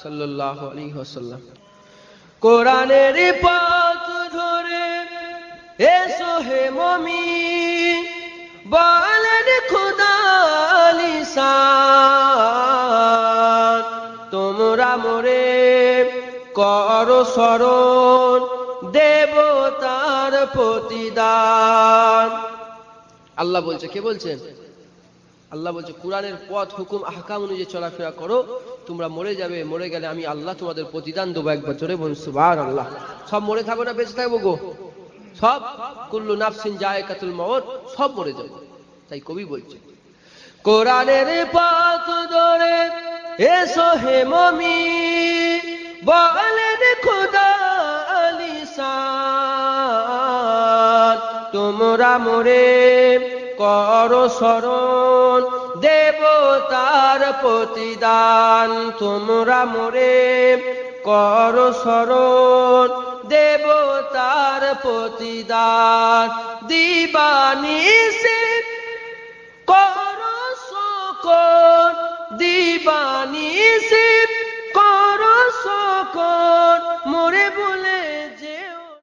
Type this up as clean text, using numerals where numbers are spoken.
সাল্লাল্লাহু আলাইহি ওয়াসাল্লাম। কোরআনের পথ ধরে এসো হে মুমিন, বলেন খোদা লিসান, তোমরা মোরে করো স্মরণ, দেব তার প্রতিদান। আল্লাহ বলছে, কে বলছেন? আল্লাহ বলছে কোরআনের পথ হুকুম আহকাম অনুযায়ী চলাফেরা করো, তোমরা মরে যাবে, মরে গেলে আমি আল্লাহ তোমাদের প্রতিদান দেবো। একবার জোরে বলুন সুবহানাল্লাহ। সব মরে থাকবো না বেঁচে থাকবো গো? সব, কুল্লু নাফসিন যায়কাতুল মউত, সব মরে যাবো। তাই কবি বলছে কোরআনের পথ ধরে এসো হে মুমিন, বলেন খোদা লিসান, তোমরা মোরে করো স্মরণ, দেব তার প্রতিদান। তোমরা মোরে করো স্মরণ, দেব তার প্রতিদান। দিবানিশি করো সকল, দিবানিশি করো সকল, মোরে